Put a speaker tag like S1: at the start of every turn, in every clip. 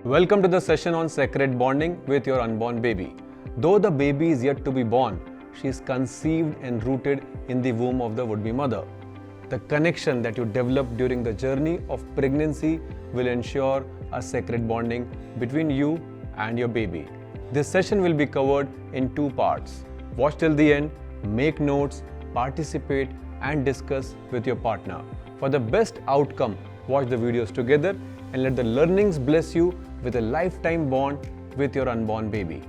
S1: Welcome to the session on sacred bonding with your unborn baby. Though the baby is yet to be born, she is conceived and rooted in the womb of the would-be mother. The connection that you develop during the journey of pregnancy will ensure a sacred bonding between you and your baby. This session will be covered in two parts. Watch till the end, make notes, participate and discuss with your partner. For the best outcome, watch the videos together and let the learnings bless you with a lifetime bond with your unborn baby.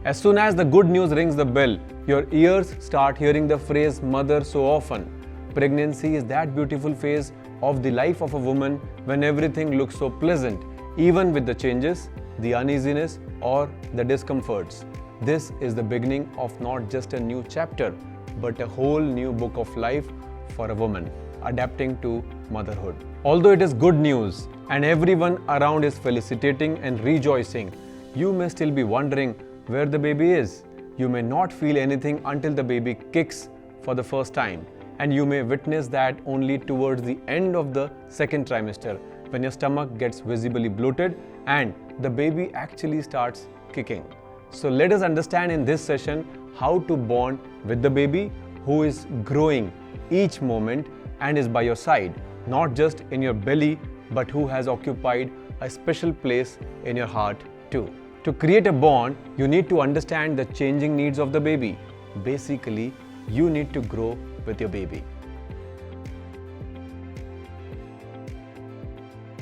S1: As soon as the good news rings the bell, your ears start hearing the phrase mother so often. Pregnancy is that beautiful phase of the life of a woman when everything looks so pleasant, even with the changes, the uneasiness or the discomforts. This is the beginning of not just a new chapter, but a whole new book of life for a woman adapting to motherhood. Although it is good news and everyone around is felicitating and rejoicing, you may still be wondering where the baby is. You may not feel anything until the baby kicks for the first time, and you may witness that only towards the end of the second trimester when your stomach gets visibly bloated and the baby actually starts kicking. So let us understand in this session how to bond with the baby who is growing each moment and is by your side, not just in your belly, but who has occupied a special place in your heart too. To create a bond, you need to understand the changing needs of the baby. Basically, you need to grow with your baby.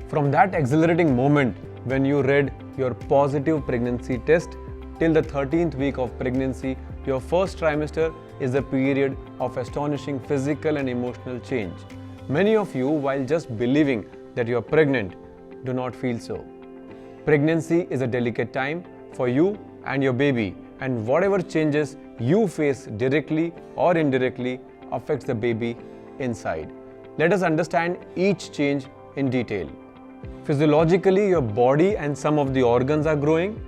S1: From that exhilarating moment when you read your positive pregnancy test till the 13th week of pregnancy, your first trimester is a period of astonishing physical and emotional change. Many of you, while just believing that you are pregnant, do not feel so. Pregnancy is a delicate time for you and your baby, and whatever changes you face directly or indirectly affects the baby inside. Let us understand each change in detail. Physiologically, your body and some of the organs are growing.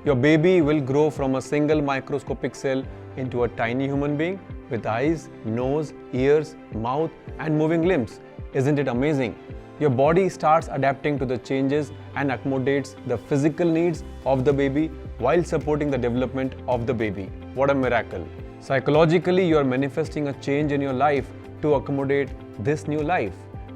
S1: Your baby will grow from a single microscopic cell into a tiny human being with eyes, nose, ears, mouth, and moving limbs. Isn't it amazing? Your body starts adapting to the changes and accommodates the physical needs of the baby while supporting the development of the baby. What a miracle! Psychologically, you are manifesting a change in your life to accommodate this new life.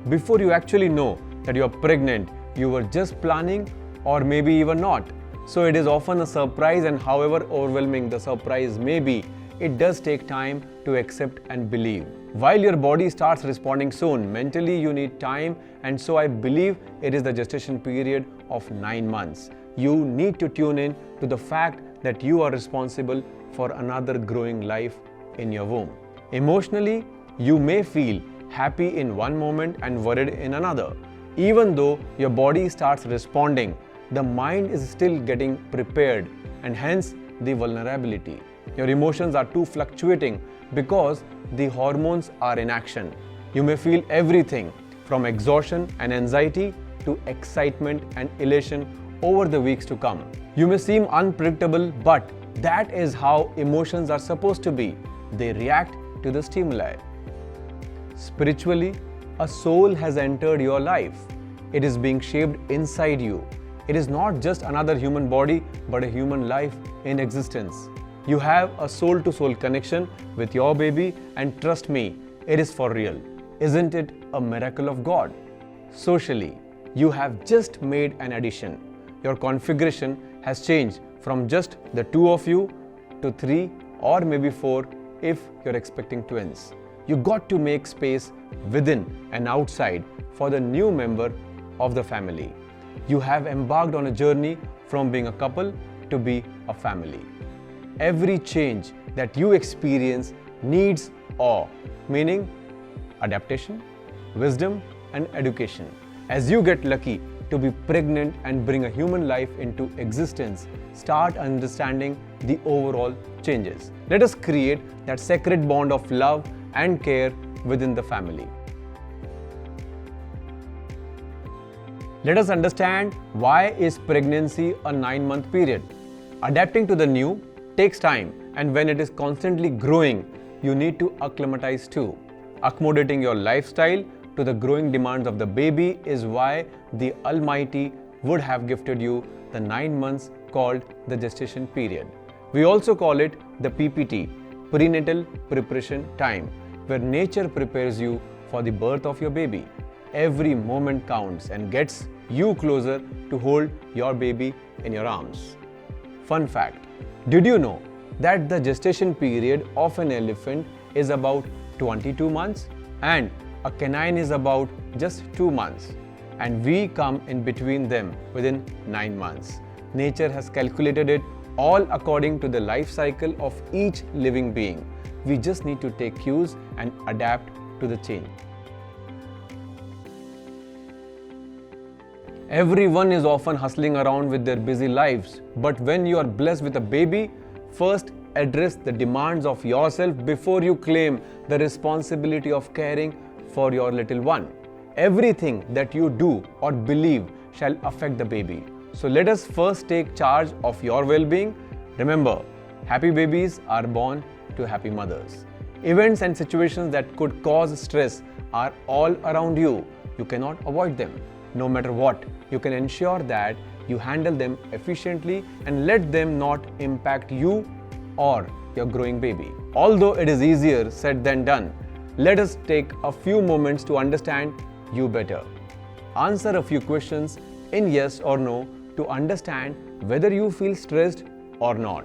S1: Before you actually know that you are pregnant, you were just planning or maybe even not. So it is often a surprise, and however overwhelming the surprise may be, it does take time to accept and believe. While your body starts responding soon, mentally you need time, and so I believe it is the gestation period of 9 months. You need to tune in to the fact that you are responsible for another growing life in your womb. Emotionally, you may feel happy in one moment and worried in another. Even though your body starts responding, the mind is still getting prepared, and hence the vulnerability. Your emotions are too fluctuating because the hormones are in action. You may feel everything from exhaustion and anxiety to excitement and elation over the weeks to come. You may seem unpredictable, but that is how emotions are supposed to be. They react to the stimuli. Spiritually, a soul has entered your life. It is being shaped inside you. It is not just another human body, but a human life in existence. You have a soul-to-soul connection with your baby, and trust me, it is for real. Isn't it a miracle of God? Socially, you have just made an addition. Your configuration has changed from just the two of you to 3 or maybe 4 if you're expecting twins. You got to make space within and outside for the new member of the family. You have embarked on a journey from being a couple to be a family. Every change that you experience needs awe, meaning adaptation, wisdom, and education. As you get lucky to be pregnant and bring a human life into existence, start understanding the overall changes. Let us create that sacred bond of love and care within the family. Let us understand why is pregnancy a 9-month period. Adapting to the new takes time, and when it is constantly growing, you need to acclimatize too, accommodating your lifestyle to the growing demands of the baby is why the Almighty would have gifted you the 9 months called the gestation period. We also call it the PPT, prenatal preparation time, where nature prepares you for the birth of your baby. Every moment counts and gets you closer to hold your baby in your arms. Fun fact, did you know that the gestation period of an elephant is about 22 months and a canine is about just 2 months, and we come in between them within 9 months. Nature has calculated it all according to the life cycle of each living being. We just need to take cues and adapt to the change. Everyone is often hustling around with their busy lives, but when you are blessed with a baby, first address the demands of yourself before you claim the responsibility of caring for your little one. Everything that you do or believe shall affect the baby. So let us first take charge of your well-being. Remember, happy babies are born to happy mothers. Events and situations that could cause stress are all around you. You cannot avoid them. No matter what, you can ensure that you handle them efficiently and let them not impact you or your growing baby. Although it is easier said than done, let us take a few moments to understand you better. Answer a few questions in yes or no to understand whether you feel stressed or not,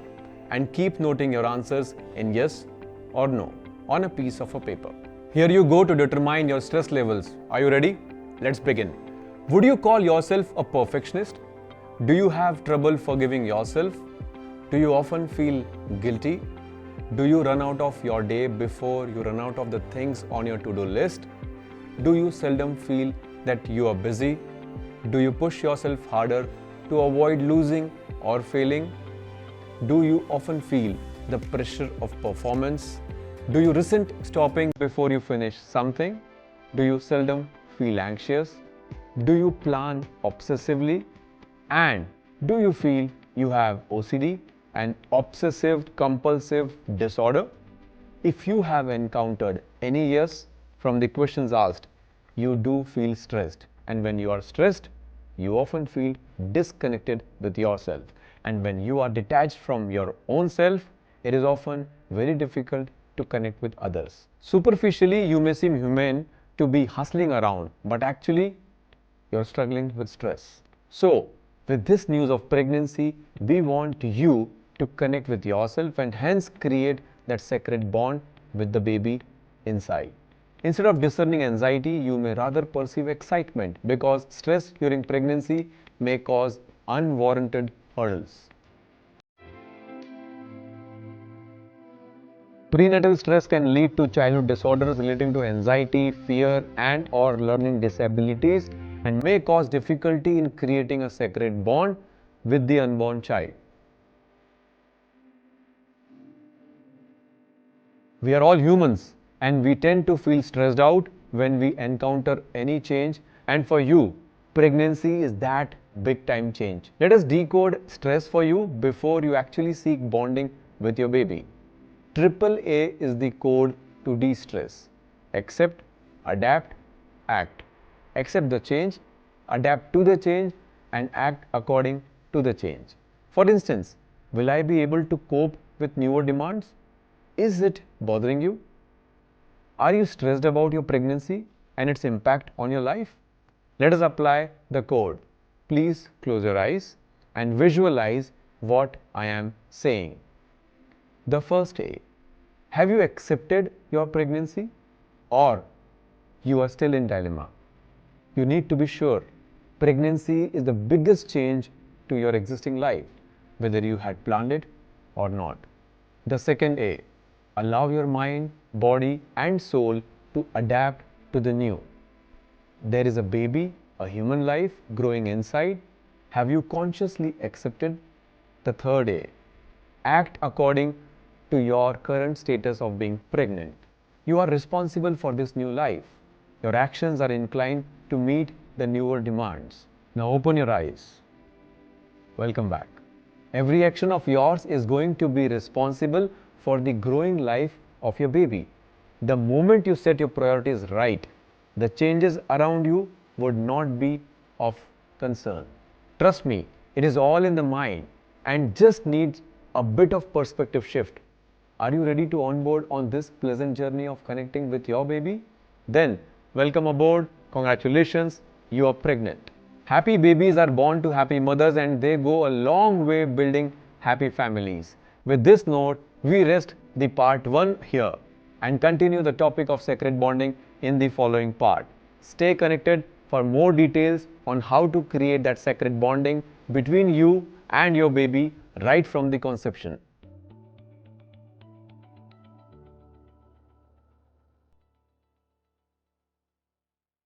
S1: and keep noting your answers in yes or no on a piece of a paper. Here you go to determine your stress levels. Are you ready? Let's begin. Would you call yourself a perfectionist? Do you have trouble forgiving yourself? Do you often feel guilty? Do you run out of your day before you run out of the things on your to-do list? Do you seldom feel that you are busy? Do you push yourself harder to avoid losing or failing? Do you often feel the pressure of performance? Do you resent stopping before you finish something? Do you seldom feel anxious? Do you plan obsessively? And do you feel you have OCD, an obsessive compulsive disorder? If you have encountered any yes from the questions asked, you do feel stressed. And when you are stressed, you often feel disconnected with yourself. And when you are detached from your own self, it is often very difficult to connect with others. Superficially, you may seem humane to be hustling around, but actually, you're struggling with stress. So, with this news of pregnancy, we want you to connect with yourself and hence create that sacred bond with the baby inside. Instead of discerning anxiety, you may rather perceive excitement, because stress during pregnancy may cause unwarranted hurdles. Prenatal stress can lead to childhood disorders relating to anxiety, fear, and or learning disabilities, and may cause difficulty in creating a sacred bond with the unborn child. We are all humans and we tend to feel stressed out when we encounter any change, and for you, pregnancy is that big time change. Let us decode stress for you before you actually seek bonding with your baby. Triple A is the code to de-stress. Accept, adapt, act. Accept the change, adapt to the change, and act according to the change. For instance, will I be able to cope with newer demands? Is it bothering you? Are you stressed about your pregnancy and its impact on your life? Let us apply the code. Please close your eyes and visualize what I am saying. The first A. Have you accepted your pregnancy, or you are still in dilemma? You need to be sure. Pregnancy is the biggest change to your existing life, whether you had planned it or not. The second A. Allow your mind, body, and soul to adapt to the new. There is a baby, a human life growing inside. Have you consciously accepted? The third A. Act according to your current status of being pregnant. You are responsible for this new life. Your actions are inclined to meet the newer demands. Now open your eyes. Welcome back. Every action of yours is going to be responsible for the growing life of your baby. The moment you set your priorities right, the changes around you would not be of concern. Trust me, it is all in the mind and just needs a bit of perspective shift. Are you ready to onboard on this pleasant journey of connecting with your baby? Then, welcome aboard. Congratulations, you are pregnant. Happy babies are born to happy mothers and they go a long way building happy families. With this note, we rest the part 1 here and continue the topic of sacred bonding in the following part. Stay connected for more details on how to create that sacred bonding between you and your baby right from the conception.